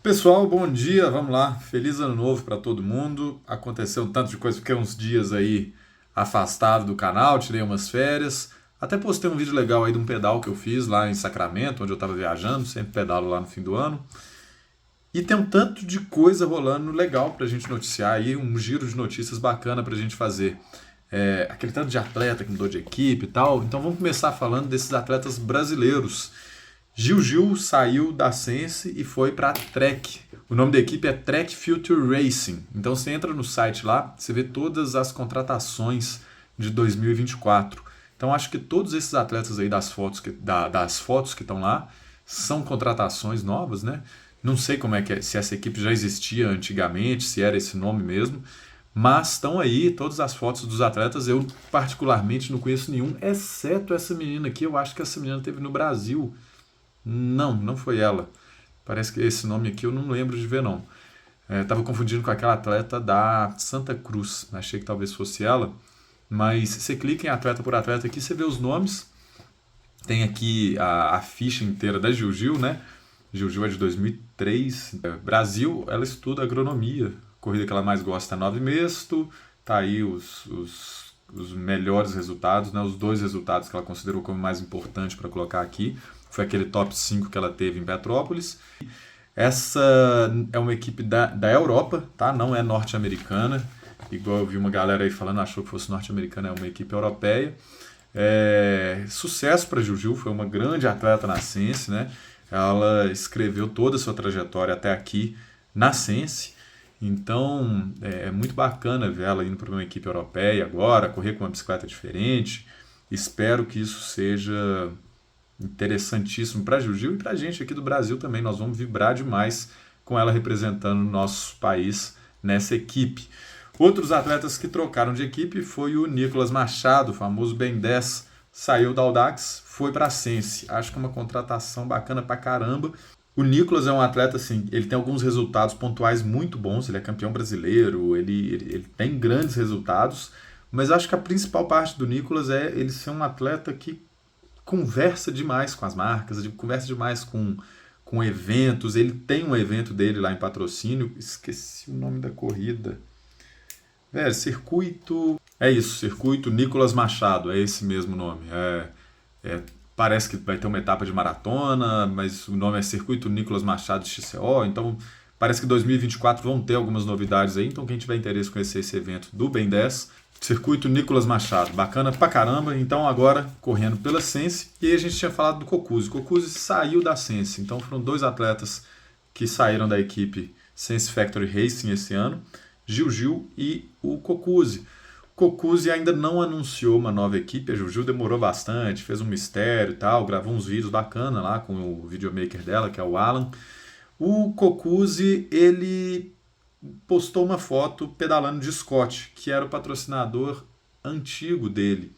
Pessoal, bom dia, vamos lá. Feliz ano novo para todo mundo. Aconteceu um tanto de coisa, fiquei uns dias aí afastado do canal, tirei umas férias. Até postei um vídeo legal aí de um pedal que eu fiz lá em Sacramento, onde eu estava viajando, sempre pedalo lá no fim do ano. E tem um tanto de coisa rolando legal pra gente noticiar aí, um giro de notícias bacana pra gente fazer. Aquele tanto de atleta que mudou de equipe e tal. Então vamos começar falando desses atletas brasileiros. Gil saiu da Sense e foi para a Trek. O nome da equipe é Trek Future Racing. Então você entra no site lá, você vê todas as contratações de 2024. Então acho que todos esses atletas aí das fotos que estão lá são contratações novas, né? Não sei como é que é, se essa equipe já existia antigamente, se era esse nome mesmo, mas estão aí todas as fotos dos atletas. Eu particularmente não conheço nenhum, exceto essa menina aqui. Eu acho que essa menina teve no Brasil. Não foi ela. Parece que esse nome aqui eu não lembro de ver, não. Tava confundindo com aquela atleta da Santa Cruz. Achei que talvez fosse ela. Mas você clica em atleta por atleta aqui, você vê os nomes. Tem aqui a ficha inteira da Gil, né? Gil é de 2003. Brasil, ela estuda agronomia. A corrida que ela mais gosta é 9 mesto. Tá aí os melhores resultados, né? Os dois resultados que ela considerou como mais importante para colocar aqui. Foi aquele top 5 que ela teve em Petrópolis. Essa é uma equipe da Europa, tá? Não é norte-americana. Igual eu vi uma galera aí falando, achou que fosse norte-americana, é uma equipe europeia. Sucesso para Gil, foi uma grande atleta na Sense, né? Ela escreveu toda a sua trajetória até aqui na Sense. Então é muito bacana ver ela indo para uma equipe europeia agora, correr com uma bicicleta diferente. Espero que isso seja interessantíssimo para a Gil e para a gente aqui do Brasil também. Nós vamos vibrar demais com ela representando o nosso país nessa equipe. Outros atletas que trocaram de equipe foi o Nicolas Machado, o famoso Ben 10, saiu da Audax, foi para a Sense. Acho que é uma contratação bacana pra caramba. O Nicolas é um atleta, assim, ele tem alguns resultados pontuais muito bons, ele é campeão brasileiro, ele tem grandes resultados, mas acho que a principal parte do Nicolas é ele ser um atleta que conversa demais com as marcas, conversa demais com eventos. Ele tem um evento dele lá em patrocínio, esqueci o nome da corrida. Circuito. É isso, Circuito Nicolas Machado, é esse mesmo nome. Parece que vai ter uma etapa de maratona, mas o nome é Circuito Nicolas Machado XCO, então parece que 2024 vão ter algumas novidades aí, então quem tiver interesse em conhecer esse evento do Ben 10, Circuito Nicolas Machado, bacana pra caramba. Então agora correndo pela Sense. E aí a gente tinha falado do Cocuzzi. Cocuzzi saiu da Sense, então foram dois atletas que saíram da equipe Sense Factory Racing esse ano, Gil e o Cocuzzi. O Cocuzzi ainda não anunciou uma nova equipe, a Gil demorou bastante, fez um mistério e tal, gravou uns vídeos bacana lá com o videomaker dela, que é o Alan. O Cocuzzi, ele postou uma foto pedalando de Scott, que era o patrocinador antigo dele.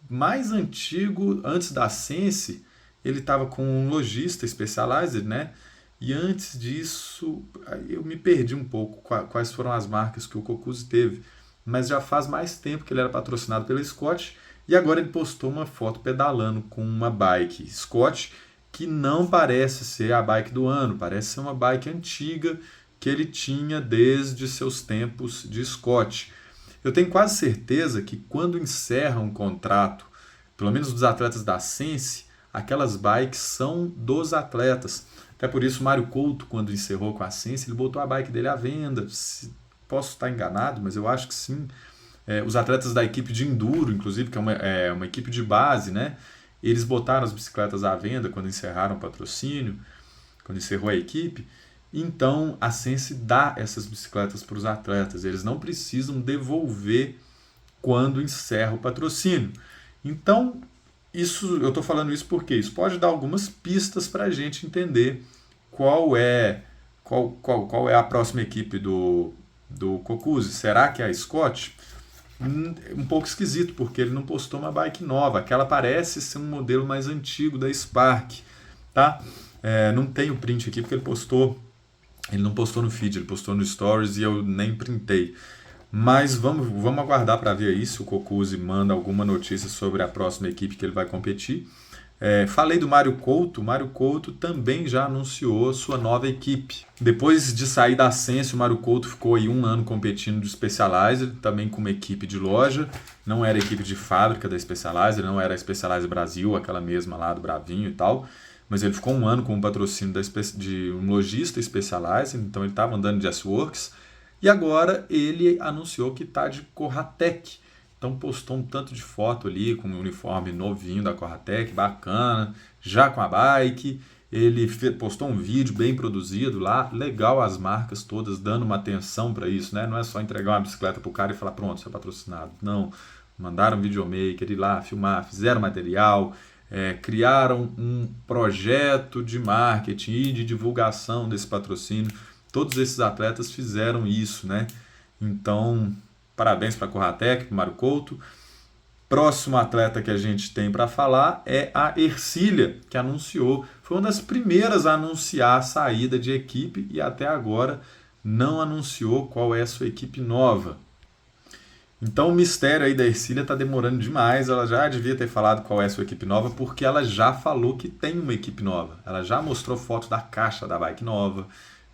Mais antigo, antes da Sense, ele estava com um lojista Specialized, né? E antes disso, eu me perdi um pouco quais foram as marcas que o Cocuzzi teve. Mas já faz mais tempo que ele era patrocinado pela Scott, e agora ele postou uma foto pedalando com uma bike Scott, que não parece ser a bike do ano, parece ser uma bike antiga, que ele tinha desde seus tempos de Scott. Eu tenho quase certeza que quando encerra um contrato, pelo menos dos atletas da Sense, aquelas bikes são dos atletas. Até por isso o Mário Couto, quando encerrou com a Sense, ele botou a bike dele à venda. Posso estar enganado, mas eu acho que sim. Os atletas da equipe de Enduro, inclusive, que é uma equipe de base, né? Eles botaram as bicicletas à venda quando encerraram o patrocínio, quando encerrou a equipe. Então a Sense dá essas bicicletas para os atletas, eles não precisam devolver quando encerra o patrocínio. Então, eu estou falando isso porque isso pode dar algumas pistas para a gente entender qual é a próxima equipe do Cocuzzi. Será que é a Scott? Um pouco esquisito, porque ele não postou uma bike nova, aquela parece ser um modelo mais antigo da Spark, tá? Não tem o print aqui porque ele não postou no feed, ele postou no Stories e eu nem printei. Mas vamos aguardar para ver aí se o Cocuzzi manda alguma notícia sobre a próxima equipe que ele vai competir. Falei do Mário Couto. O Mário Couto também já anunciou sua nova equipe. Depois de sair da Ascension, o Mário Couto ficou aí 1 ano competindo de Specialized, também com uma equipe de loja. Não era equipe de fábrica da Specialized, não era a Specialized Brasil, aquela mesma lá do Bravinho e tal. Mas ele ficou 1 ano com o patrocínio de um lojista Specialized, então ele estava andando de S-Works. E agora ele anunciou que está de Corratec. Então postou um tanto de foto ali com o uniforme novinho da Corratec, bacana, já com a bike. Ele postou um vídeo bem produzido lá, legal, as marcas todas dando uma atenção para isso, né? Não é só entregar uma bicicleta pro cara e falar, pronto, você é patrocinado. Não, mandaram um videomaker ir lá filmar, fizeram material, criaram um projeto de marketing e de divulgação desse patrocínio. Todos esses atletas fizeram isso, né? Então, parabéns para a Corratec, para o Mário Couto. Próximo atleta que a gente tem para falar é a Ercília, que anunciou. Foi uma das primeiras a anunciar a saída de equipe e até agora não anunciou qual é a sua equipe nova. Então o mistério aí da Ercília está demorando demais. Ela já devia ter falado qual é a sua equipe nova, porque ela já falou que tem uma equipe nova. Ela já mostrou foto da caixa da bike nova,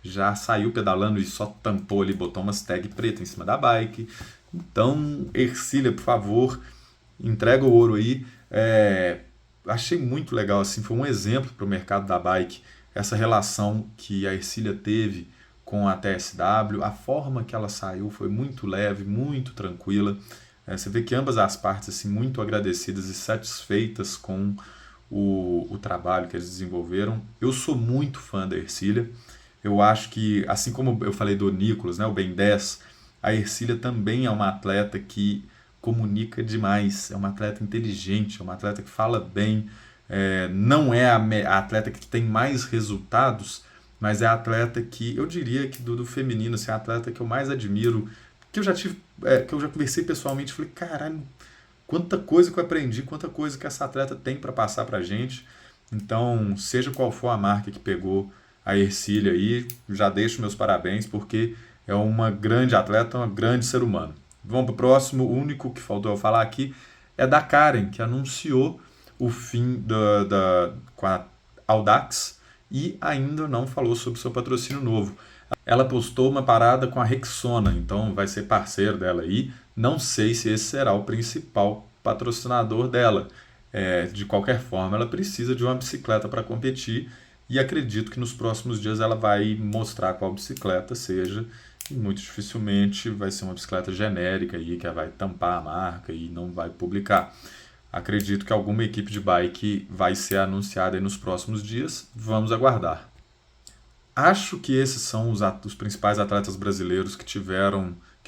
já saiu pedalando e só tampou ali, botou umas tag preta em cima da bike. Então, Ercília, por favor, entrega o ouro aí. Achei muito legal, assim, foi um exemplo para o mercado da bike, essa relação que a Ercília teve com a TSW, a forma que ela saiu foi muito leve, muito tranquila. Você vê que ambas as partes assim, muito agradecidas e satisfeitas com o trabalho que eles desenvolveram. Eu sou muito fã da Ercília. Eu acho que, assim como eu falei do Nicolas, né, o Ben 10, a Ercília também é uma atleta que comunica demais, é uma atleta inteligente, é uma atleta que fala bem, não é a atleta que tem mais resultados, mas é a atleta que, eu diria que do feminino, assim, é a atleta que eu mais admiro, que eu já tive, que eu já conversei pessoalmente, falei, caralho, quanta coisa que eu aprendi, quanta coisa que essa atleta tem para passar pra gente. Então, seja qual for a marca que pegou a Ercília aí, já deixo meus parabéns, porque é uma grande atleta, uma grande ser humano. Vamos para o próximo. O único que faltou eu falar aqui é da Karen, que anunciou o fim com a Audax e ainda não falou sobre o seu patrocínio novo. Ela postou uma parada com a Rexona, então vai ser parceiro dela aí. Não sei se esse será o principal patrocinador dela. De qualquer forma, ela precisa de uma bicicleta para competir e acredito que nos próximos dias ela vai mostrar qual bicicleta seja. E muito dificilmente vai ser uma bicicleta genérica aí, que vai tampar a marca e não vai publicar. Acredito que alguma equipe de bike vai ser anunciada aí nos próximos dias. Vamos aguardar. Acho que esses são os principais atletas brasileiros que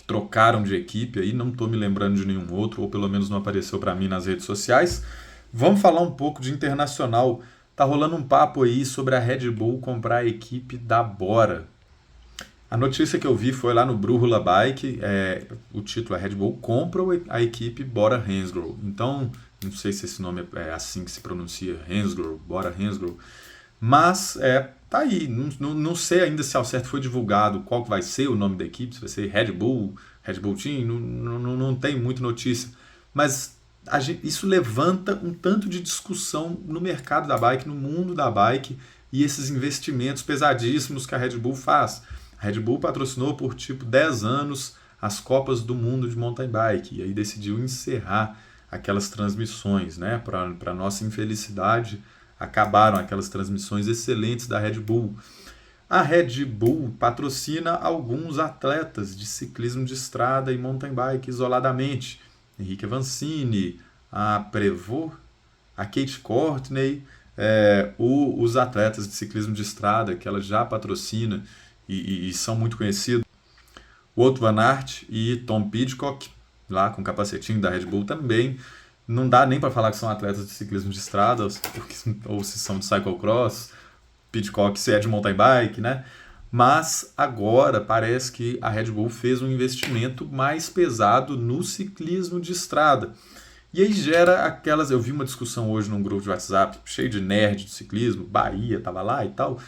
trocaram de equipe. Aí não estou me lembrando de nenhum outro, ou pelo menos não apareceu para mim nas redes sociais. Vamos falar um pouco de internacional. Tá rolando um papo aí sobre a Red Bull comprar a equipe da Bora. A notícia que eu vi foi lá no Brújula Bike, o título é Red Bull compra a equipe Bora Hansgrohe. Então, não sei se esse nome é assim que se pronuncia, Hansgrohe, Bora Hansgrohe, mas tá aí, não sei ainda se ao certo foi divulgado qual que vai ser o nome da equipe, se vai ser Red Bull Team, não tem muita notícia, mas isso levanta um tanto de discussão no mercado da bike, no mundo da bike e esses investimentos pesadíssimos que a Red Bull faz. A Red Bull patrocinou por 10 anos as Copas do Mundo de mountain bike e aí decidiu encerrar aquelas transmissões, né? Para nossa infelicidade, acabaram aquelas transmissões excelentes da Red Bull. A Red Bull patrocina alguns atletas de ciclismo de estrada e mountain bike isoladamente. Henrique Avancini, a Prevot, a Kate Courtney, os atletas de ciclismo de estrada que ela já patrocina e são muito conhecidos. Wout van Aert e Tom Pidcock, lá com o capacetinho da Red Bull também. Não dá nem para falar que são atletas de ciclismo de estrada, ou se são de cyclocross, Pidcock se é de mountain bike, né? Mas agora parece que a Red Bull fez um investimento mais pesado no ciclismo de estrada. E aí gera aquelas... Eu vi uma discussão hoje num grupo de WhatsApp cheio de nerd de ciclismo, Bahia estava lá e tal.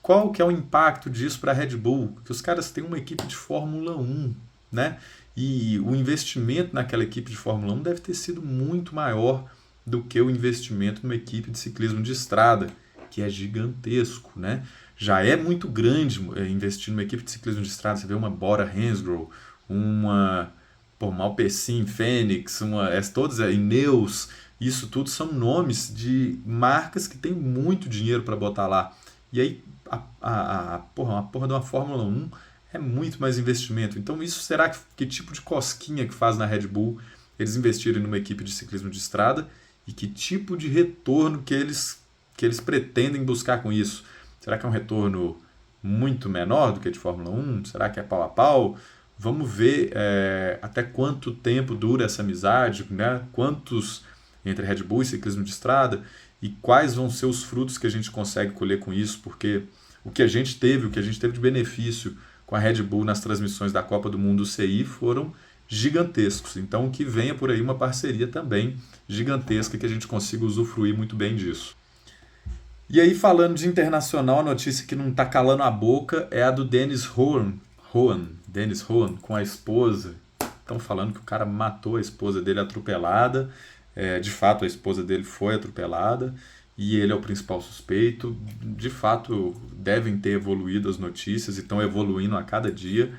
Qual que é o impacto disso para a Red Bull? Que os caras têm uma equipe de Fórmula 1, né? E o investimento naquela equipe de Fórmula 1 deve ter sido muito maior do que o investimento numa equipe de ciclismo de estrada, que é gigantesco, né? Já é muito grande investir numa equipe de ciclismo de estrada. Você vê uma Bora Hansgrohe, uma Alpecin Fenix, todas a Ineos, isso tudo são nomes de marcas que tem muito dinheiro para botar lá. E aí uma porra de uma Fórmula 1 é muito mais investimento. Então isso será que tipo de cosquinha que faz na Red Bull eles investirem numa equipe de ciclismo de estrada e que tipo de retorno que eles pretendem buscar com isso? Será que é um retorno muito menor do que de Fórmula 1? Será que é pau a pau? Vamos ver até quanto tempo dura essa amizade, né? Quantos entre Red Bull e ciclismo de estrada e quais vão ser os frutos que a gente consegue colher com isso, porque o que a gente teve de benefício com a Red Bull nas transmissões da Copa do Mundo UCI foram gigantescos. Então que venha por aí uma parceria também gigantesca que a gente consiga usufruir muito bem disso. E aí, falando de internacional, a notícia que não está calando a boca é a do Dennis Rowan, com a esposa. Estão falando que o cara matou a esposa dele atropelada. De fato, a esposa dele foi atropelada e ele é o principal suspeito. De fato, devem ter evoluído as notícias e estão evoluindo a cada dia.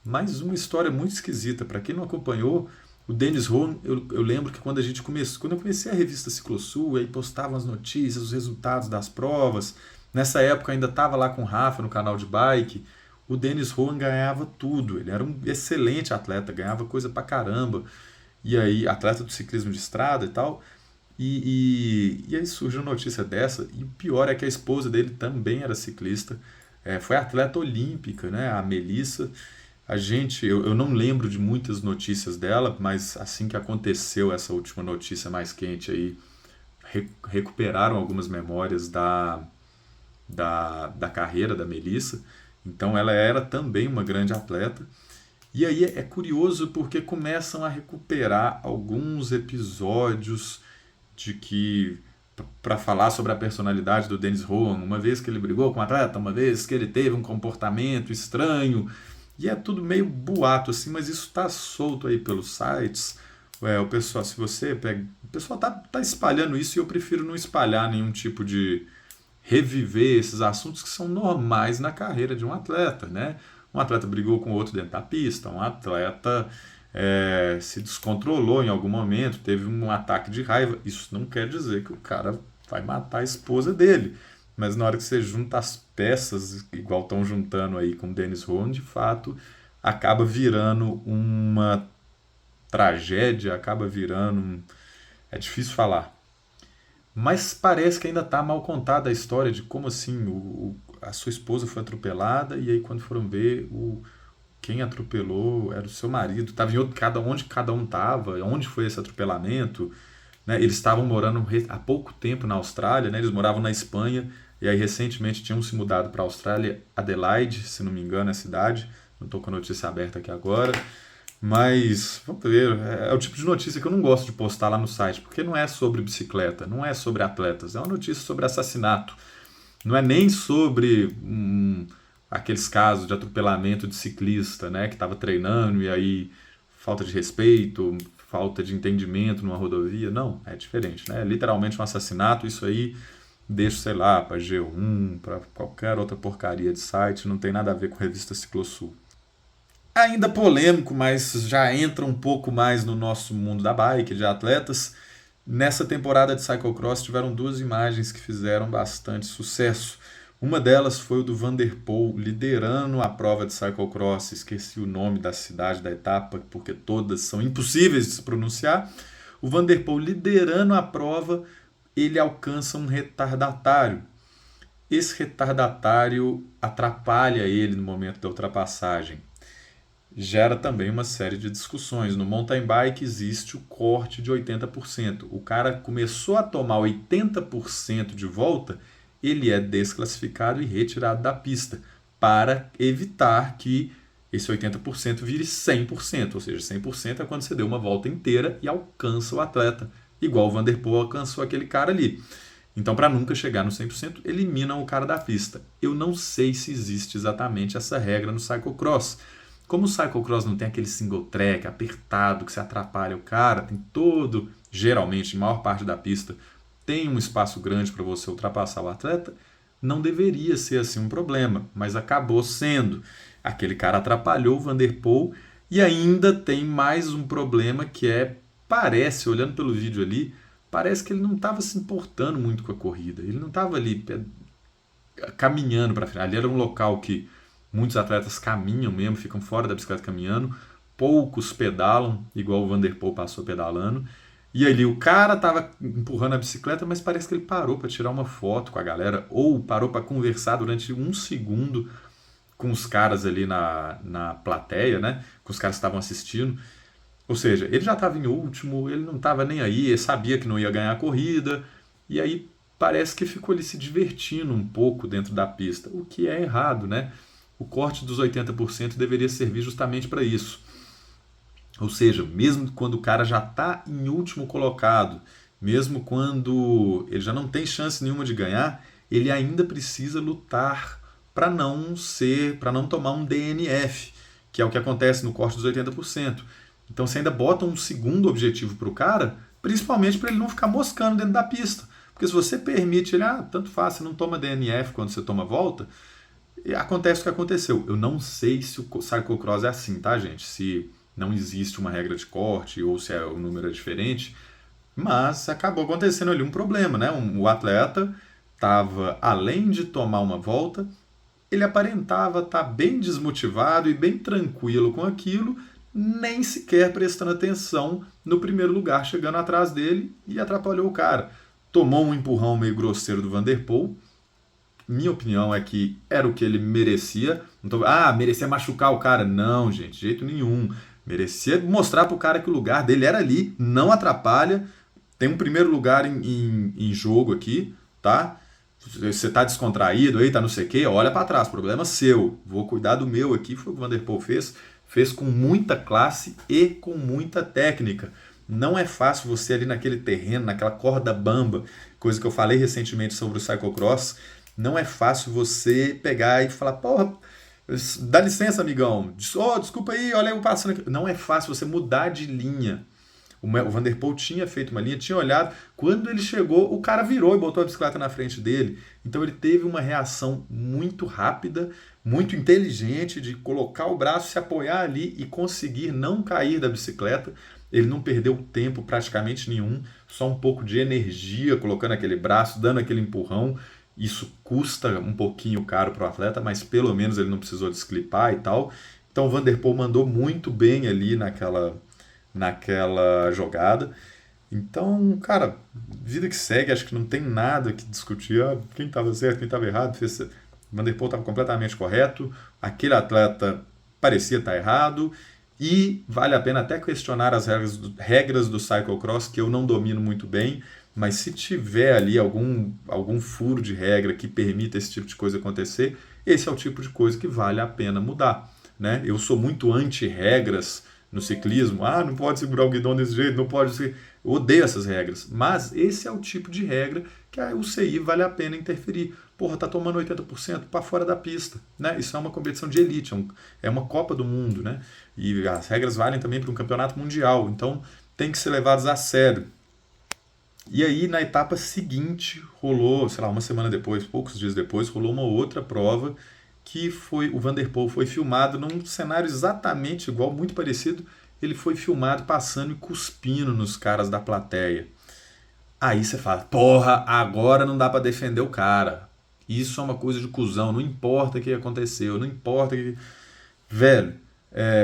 Mas uma história muito esquisita. Para quem não acompanhou, o Dennis Rowan, eu lembro que quando eu comecei a revista Ciclosul, aí postavam as notícias, os resultados das provas. Nessa época ainda estava lá com o Rafa no canal de bike. O Dennis Rowan ganhava tudo. Ele era um excelente atleta, ganhava coisa pra caramba. E aí, atleta do ciclismo de estrada e tal. E aí surgiu uma notícia dessa. E o pior é que a esposa dele também era ciclista. Foi atleta olímpica, né? A Melissa. Eu não lembro de muitas notícias dela, mas assim que aconteceu essa última notícia mais quente aí, recuperaram algumas memórias da carreira da Melissa. Então ela era também uma grande atleta. E aí é curioso porque começam a recuperar alguns episódios de que para falar sobre a personalidade do Dennis Rowan, uma vez que ele brigou com um atleta, uma vez que ele teve um comportamento estranho. E é tudo meio boato, assim, mas isso está solto aí pelos sites. O pessoal, se você pega. O pessoal tá espalhando isso e eu prefiro não espalhar nenhum tipo de reviver esses assuntos que são normais na carreira de um atleta, né? Um atleta brigou com outro dentro da pista, um atleta se descontrolou em algum momento, teve um ataque de raiva. Isso não quer dizer que o cara vai matar a esposa dele. Mas na hora que você junta as peças, igual estão juntando aí com o Dennis Rowan, de fato, acaba virando uma tragédia, acaba virando. É difícil falar. Mas parece que ainda está mal contada a história de como assim a sua esposa foi atropelada e aí quando foram ver quem atropelou era o seu marido. Estava onde cada um estava, onde foi esse atropelamento. Né? Eles estavam morando há pouco tempo na Austrália, né? Eles moravam na Espanha. E aí recentemente tinham se mudado para a Austrália, Adelaide, se não me engano é a cidade, não estou com a notícia aberta aqui agora, mas vamos ver, é o tipo de notícia que eu não gosto de postar lá no site, porque não é sobre bicicleta, não é sobre atletas, é uma notícia sobre assassinato, não é nem sobre aqueles casos de atropelamento de ciclista, né, que estava treinando e aí falta de respeito, falta de entendimento numa rodovia, não, é diferente, né, é literalmente um assassinato, isso aí deixo, sei lá, para G1, para qualquer outra porcaria de site, não tem nada a ver com a revista Ciclosul. Ainda polêmico, mas já entra um pouco mais no nosso mundo da bike, de atletas. Nessa temporada de Cyclocross tiveram duas imagens que fizeram bastante sucesso. Uma delas foi o do Van der Poel liderando a prova de Cyclocross, esqueci o nome da cidade da etapa, porque todas são impossíveis de se pronunciar. O Van der Poel liderando a prova, ele alcança um retardatário. Esse retardatário atrapalha ele no momento da ultrapassagem. Gera também uma série de discussões. No mountain bike existe o corte de 80%. O cara começou a tomar 80% de volta, ele é desclassificado e retirado da pista, para evitar que esse 80% vire 100%. Ou seja, 100% é quando você deu uma volta inteira e alcança o atleta. Igual o Van der Poel alcançou aquele cara ali. Então, para nunca chegar no 100%, eliminam o cara da pista. Eu não sei se existe exatamente essa regra no cyclocross. Como o cyclocross não tem aquele single track apertado que se atrapalha o cara, tem todo geralmente, em maior parte da pista, tem um espaço grande para você ultrapassar o atleta, não deveria ser assim um problema, mas acabou sendo. Aquele cara atrapalhou o Van der Poel e ainda tem mais um problema que parece, olhando pelo vídeo ali, parece que ele não estava se importando muito com a corrida. Ele não estava ali caminhando para frente. Ali era um local que muitos atletas caminham mesmo, ficam fora da bicicleta caminhando, poucos pedalam, igual o Van der Poel passou pedalando. E ali o cara tava empurrando a bicicleta, mas parece que ele parou para tirar uma foto com a galera, ou parou para conversar durante um segundo com os caras ali na plateia, né? Com os caras que estavam assistindo. Ou seja, ele já estava em último, ele não estava nem aí, ele sabia que não ia ganhar a corrida, e aí parece que ficou ali se divertindo um pouco dentro da pista, o que é errado, né? O corte dos 80% deveria servir justamente para isso. Ou seja, mesmo quando o cara já está em último colocado, mesmo quando ele já não tem chance nenhuma de ganhar, ele ainda precisa lutar para não tomar um DNF, que é o que acontece no corte dos 80%. Então você ainda bota um segundo objetivo para o cara, principalmente para ele não ficar moscando dentro da pista. Porque se você permite ele, tanto faz, você não toma DNF quando você toma volta, acontece o que aconteceu. Eu não sei se o cyclocross é assim, tá, gente? Se não existe uma regra de corte ou se o número é diferente, mas acabou acontecendo ali um problema, né? O atleta estava, além de tomar uma volta, ele aparentava estar bem desmotivado e bem tranquilo com aquilo, nem sequer prestando atenção no primeiro lugar, chegando atrás dele e atrapalhou o cara. Tomou um empurrão meio grosseiro do Van der Poel. Minha opinião é que era o que ele merecia. Não tô, merecia machucar o cara. Não, gente, de jeito nenhum. Merecia mostrar pro cara que o lugar dele era ali, não atrapalha. Tem um primeiro lugar em jogo aqui, tá? Você tá descontraído aí, tá não sei o quê, olha para trás, problema seu. Vou cuidar do meu aqui, foi o que o Van der Poel fez. Fez com muita classe e com muita técnica. Não é fácil você ali naquele terreno, naquela corda bamba, coisa que eu falei recentemente sobre o cyclocross, não é fácil você pegar e falar, porra, dá licença, amigão, desculpa aí, olha eu passando aqui. Não é fácil você mudar de linha. O Van der Poel tinha feito uma linha, tinha olhado, quando ele chegou, o cara virou e botou a bicicleta na frente dele. Então ele teve uma reação muito rápida, muito inteligente de colocar o braço, se apoiar ali e conseguir não cair da bicicleta. Ele não perdeu tempo praticamente nenhum, só um pouco de energia colocando aquele braço, dando aquele empurrão. Isso custa um pouquinho caro para o atleta, mas pelo menos ele não precisou desclipar e tal. Então o Van der Poel mandou muito bem ali naquela jogada. Então, cara, vida que segue, acho que não tem nada que discutir. Quem estava certo, quem estava errado. O Van der Poel estava completamente correto. Aquele atleta parecia estar errado. E vale a pena até questionar as regras do cyclocross, que eu não domino muito bem, mas se tiver ali algum furo de regra que permita esse tipo de coisa acontecer, esse é o tipo de coisa que vale a pena mudar, né? Eu sou muito anti-regras no ciclismo. Não pode segurar o guidão desse jeito, não pode ser... Eu odeio essas regras, mas esse é o tipo de regra que a UCI vale a pena interferir. Porra, tá tomando 80% para fora da pista, né? Isso é uma competição de elite, é uma Copa do Mundo, né? E as regras valem também para um campeonato mundial, então tem que ser levadas a sério. E aí, na etapa seguinte, rolou, sei lá, uma semana depois, poucos dias depois, rolou uma outra prova que foi, o Van der Poel foi filmado num cenário exatamente igual, muito parecido. Ele foi filmado passando e cuspindo nos caras da plateia. Aí você fala, porra, agora não dá pra defender o cara. Isso é uma coisa de cuzão, não importa o que aconteceu, não importa o que... Velho,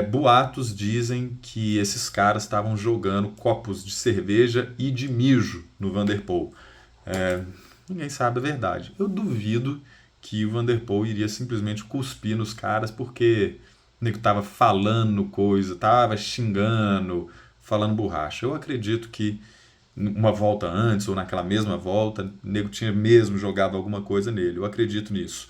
boatos dizem que esses caras estavam jogando copos de cerveja e de mijo no Van der Poel. Ninguém sabe a verdade. Eu duvido que o Van der Poel iria simplesmente cuspir nos caras porque o nego tava falando coisa, tava xingando, falando borracha. Eu acredito que uma volta antes ou naquela mesma volta, o nego tinha mesmo jogado alguma coisa nele. Eu acredito nisso.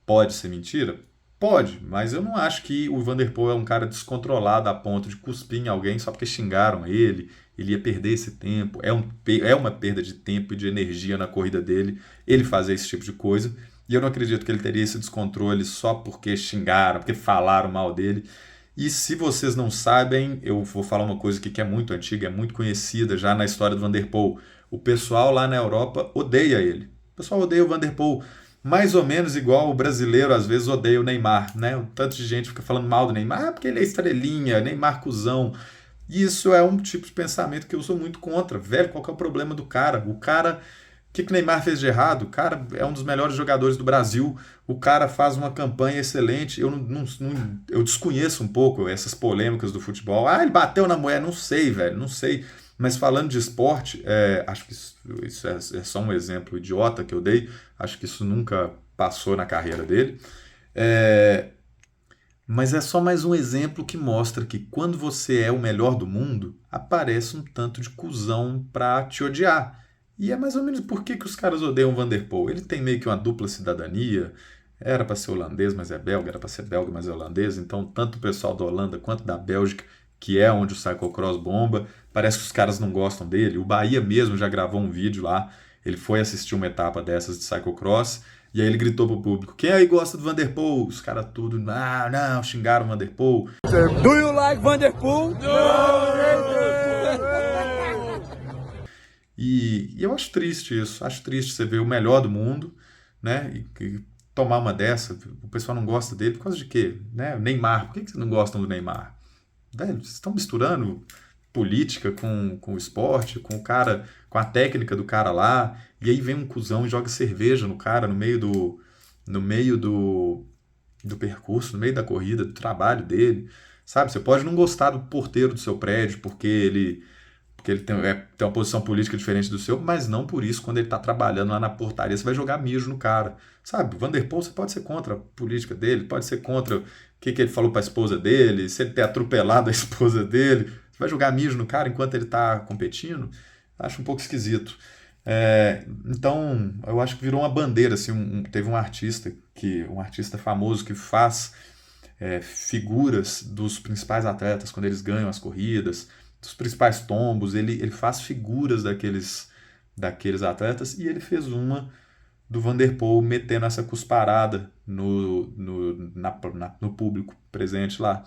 Pode ser mentira? Pode, mas eu não acho que o Van der Poel é um cara descontrolado a ponto de cuspir em alguém só porque xingaram ele ia perder esse tempo. É uma perda de tempo e de energia na corrida dele, ele fazer esse tipo de coisa. E eu não acredito que ele teria esse descontrole só porque xingaram, porque falaram mal dele. E se vocês não sabem, eu vou falar uma coisa aqui que é muito antiga, é muito conhecida já na história do Van der Poel. O pessoal lá na Europa odeia ele. O pessoal odeia o Van der Poel mais ou menos igual o brasileiro às vezes odeia o Neymar, né? Um tanto de gente fica falando mal do Neymar, porque ele é estrelinha, Neymar cuzão. E isso é um tipo de pensamento que eu sou muito contra. Velho, qual que é o problema do cara? O cara que o Neymar fez de errado? O cara é um dos melhores jogadores do Brasil. O cara faz uma campanha excelente. Eu desconheço um pouco essas polêmicas do futebol. Ah, ele bateu na mulher. Não sei, velho. Não sei. Mas falando de esporte, acho que isso é só um exemplo idiota que eu dei. Acho que isso nunca passou na carreira dele. É, mas é só mais um exemplo que mostra que quando você é o melhor do mundo, aparece um tanto de cuzão pra te odiar. E é mais ou menos por que os caras odeiam o Van der Poel. Ele tem meio que uma dupla cidadania. Era para ser holandês, mas é belga. Era para ser belga, mas é holandês. Então, tanto o pessoal da Holanda quanto da Bélgica, que é onde o cyclocross bomba, parece que os caras não gostam dele. O Bahia mesmo já gravou um vídeo lá. Ele foi assistir uma etapa dessas de cyclocross. E aí ele gritou pro público: quem aí gosta do Van der Poel? Os caras tudo, não, xingaram o Van der Poel. Do you like Van der Poel? E eu acho triste isso. Acho triste você ver o melhor do mundo, né? E tomar uma dessa. O pessoal não gosta dele por causa de quê? Né? O Neymar. Por que vocês não gostam do Neymar? Velho, vocês estão misturando política com o esporte, com o cara, com a técnica do cara lá, e aí vem um cuzão e joga cerveja no cara no meio do percurso, no meio da corrida, do trabalho dele. Sabe? Você pode não gostar do porteiro do seu prédio porque ele tem uma posição política diferente do seu, mas não por isso, quando ele está trabalhando lá na portaria, você vai jogar mijo no cara. Sabe, o Van der Poel, você pode ser contra a política dele, pode ser contra o que ele falou para a esposa dele, se ele ter atropelado a esposa dele, você vai jogar mijo no cara enquanto ele está competindo? Acho um pouco esquisito. Então, eu acho que virou uma bandeira, assim, teve um artista famoso que faz figuras dos principais atletas quando eles ganham as corridas, dos principais tombos, ele faz figuras daqueles atletas, e ele fez uma do Van der Poel metendo essa cusparada no público presente lá.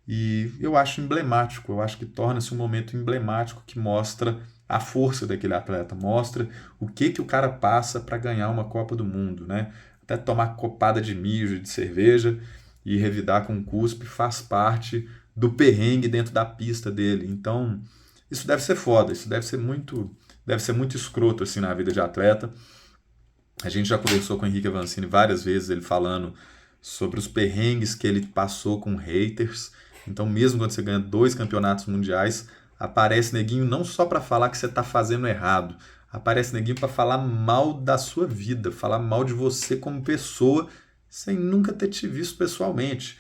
E eu acho emblemático, eu acho que torna-se um momento emblemático que mostra a força daquele atleta, mostra o que o cara passa para ganhar uma Copa do Mundo, né? Até tomar copada de mijo, de cerveja e revidar com cuspe faz parte do perrengue dentro da pista dele. Então, isso deve ser foda, isso deve ser muito escroto assim na vida de atleta. A gente já conversou com o Henrique Avancini várias vezes, ele falando sobre os perrengues que ele passou com haters. Então, mesmo quando você ganha 2 campeonatos mundiais, aparece neguinho não só para falar que você está fazendo errado, aparece neguinho para falar mal da sua vida, falar mal de você como pessoa, sem nunca ter te visto pessoalmente.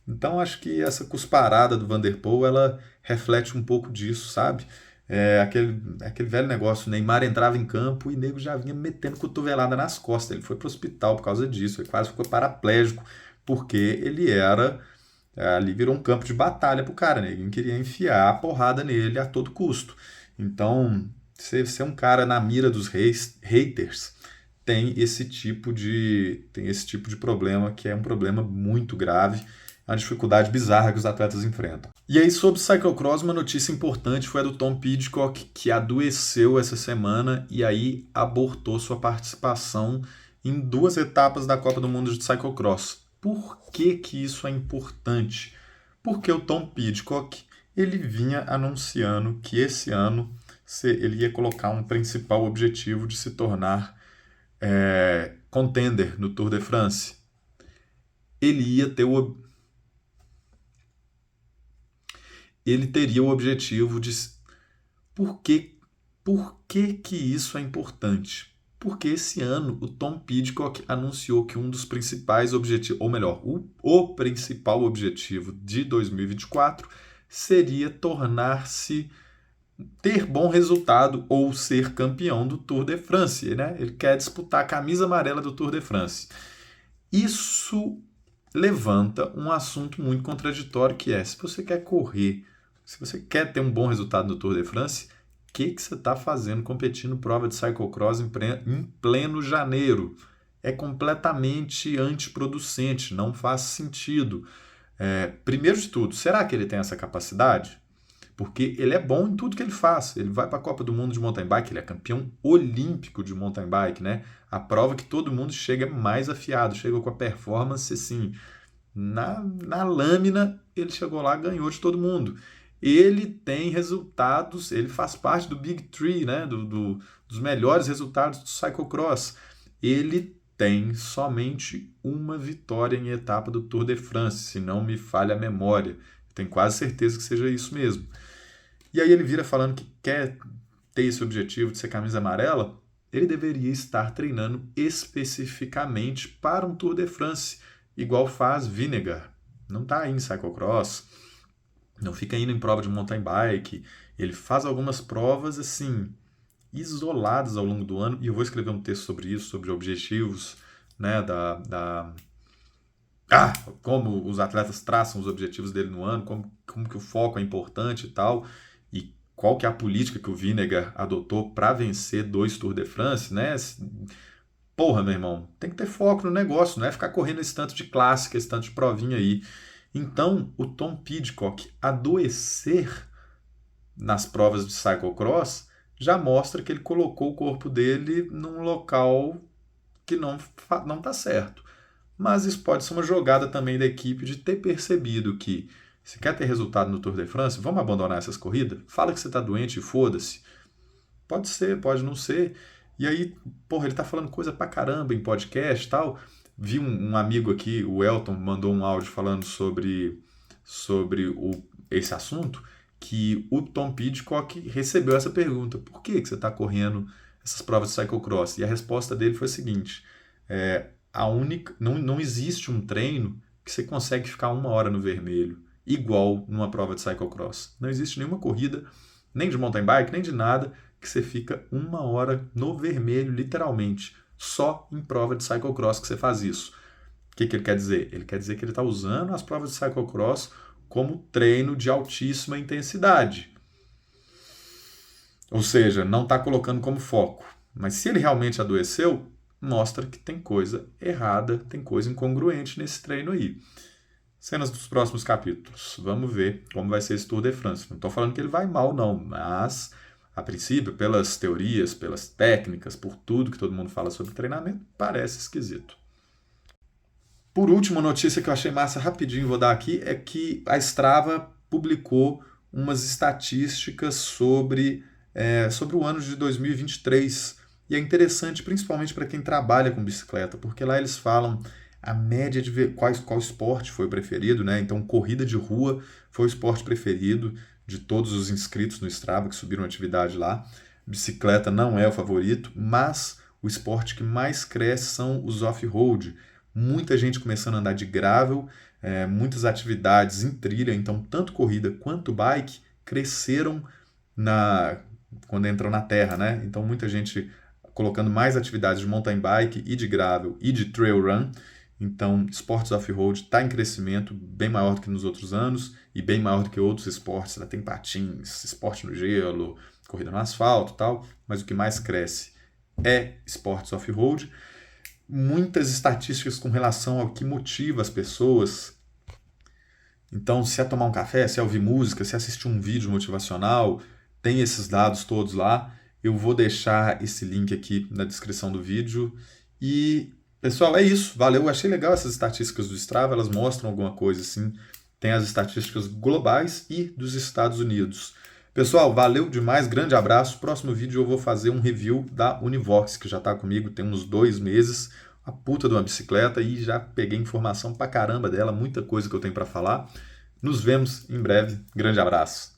Então, acho que essa cusparada do Van der Poel, ela reflete um pouco disso, sabe? Aquele velho negócio, o Neymar entrava em campo e o nego já vinha metendo cotovelada nas costas. Ele foi para o hospital por causa disso, ele quase ficou paraplégico, porque ele era. Ali virou um campo de batalha pro cara, né? Ninguém queria enfiar a porrada nele a todo custo. Então, ser um cara na mira dos haters tem esse tipo de problema, que é um problema muito grave, é uma dificuldade bizarra que os atletas enfrentam. E aí, sobre o cyclocross, uma notícia importante foi a do Tom Pidcock, que adoeceu essa semana e aí abortou sua participação em 2 etapas da Copa do Mundo de cyclocross. Por que isso é importante? Porque o Tom Pidcock, ele vinha anunciando que esse ano ele ia colocar um principal objetivo de se tornar contender no Tour de France. Ele teria o objetivo de... Por que isso é importante? Porque esse ano o Tom Pidcock anunciou que um dos principais objetivos, ou melhor, o principal objetivo de 2024 seria ter bom resultado ou ser campeão do Tour de France, né? Ele quer disputar a camisa amarela do Tour de France. Isso levanta um assunto muito contraditório, que é: se você quer correr, se você quer ter um bom resultado no Tour de France, o que você está fazendo competindo prova de cyclocross em pleno janeiro? É completamente antiproducente, não faz sentido. Primeiro de tudo, será que ele tem essa capacidade? Porque ele é bom em tudo que ele faz. Ele vai para a Copa do Mundo de mountain bike, ele é campeão olímpico de mountain bike, né? A prova que todo mundo chega mais afiado, chega com a performance assim. Na lâmina, ele chegou lá e ganhou de todo mundo. Ele tem resultados, ele faz parte do Big Three, né? Dos melhores resultados do cyclocross. Ele tem somente uma vitória em etapa do Tour de France, se não me falha a memória. Tenho quase certeza que seja isso mesmo. E aí ele vira falando que quer ter esse objetivo de ser camisa amarela, ele deveria estar treinando especificamente para um Tour de France, igual faz Vinegar. Não está aí em cyclocross, não fica indo em prova de mountain bike, ele faz algumas provas assim, isoladas ao longo do ano, e eu vou escrever um texto sobre isso, sobre objetivos, né, como os atletas traçam os objetivos dele no ano, como que o foco é importante e tal, e qual que é a política que o Vinegar adotou para vencer 2 Tour de France, né? Porra, meu irmão, tem que ter foco no negócio, não é ficar correndo esse tanto de clássica, esse tanto de provinha aí. Então, o Tom Pidcock adoecer nas provas de cyclocross já mostra que ele colocou o corpo dele num local que não está certo. Mas isso pode ser uma jogada também da equipe de ter percebido que se quer ter resultado no Tour de France, vamos abandonar essas corridas? Fala que você está doente e foda-se. Pode ser, pode não ser. E aí, porra, ele tá falando coisa pra caramba em podcast e tal. Vi um amigo aqui, o Elton, mandou um áudio falando sobre esse assunto, que o Tom Pidcock recebeu essa pergunta. Por que você está correndo essas provas de cyclocross? E a resposta dele foi a seguinte. Não existe um treino que você consegue ficar 1 hora no vermelho, igual numa prova de cyclocross. Não existe nenhuma corrida, nem de mountain bike, nem de nada, que você fica 1 hora no vermelho, literalmente. Só em prova de cyclocross que você faz isso. O que ele quer dizer? Ele quer dizer que ele está usando as provas de cyclocross como treino de altíssima intensidade. Ou seja, não está colocando como foco. Mas se ele realmente adoeceu, mostra que tem coisa errada, tem coisa incongruente nesse treino aí. Cenas dos próximos capítulos. Vamos ver como vai ser esse Tour de France. Não estou falando que ele vai mal, não, mas, a princípio, pelas teorias, pelas técnicas, por tudo que todo mundo fala sobre treinamento, parece esquisito. Por último, notícia que eu achei massa rapidinho, vou dar aqui, é que a Strava publicou umas estatísticas sobre o ano de 2023. E é interessante, principalmente para quem trabalha com bicicleta, porque lá eles falam a média de ver qual esporte foi o preferido, né? Então, corrida de rua foi o esporte preferido de todos os inscritos no Strava que subiram a atividade lá. Bicicleta não é o favorito, mas o esporte que mais cresce são os off-road. Muita gente começando a andar de gravel, muitas atividades em trilha, então tanto corrida quanto bike cresceram quando entram na terra, né? Então muita gente colocando mais atividades de mountain bike e de gravel e de trail run. Então, esportes off-road está em crescimento bem maior do que nos outros anos e bem maior do que outros esportes. Tem patins, esporte no gelo, corrida no asfalto e tal, mas o que mais cresce é esportes off-road. Muitas estatísticas com relação ao que motiva as pessoas. Então, se é tomar um café, se é ouvir música, se é assistir um vídeo motivacional, tem esses dados todos lá. Eu vou deixar esse link aqui na descrição do vídeo. E, pessoal, é isso. Valeu. Achei legal essas estatísticas do Strava. Elas mostram alguma coisa assim. Tem as estatísticas globais e dos Estados Unidos. Pessoal, valeu demais. Grande abraço. Próximo vídeo eu vou fazer um review da Univox, que já está comigo tem uns 2 meses. A puta de uma bicicleta. E já peguei informação pra caramba dela. Muita coisa que eu tenho para falar. Nos vemos em breve. Grande abraço.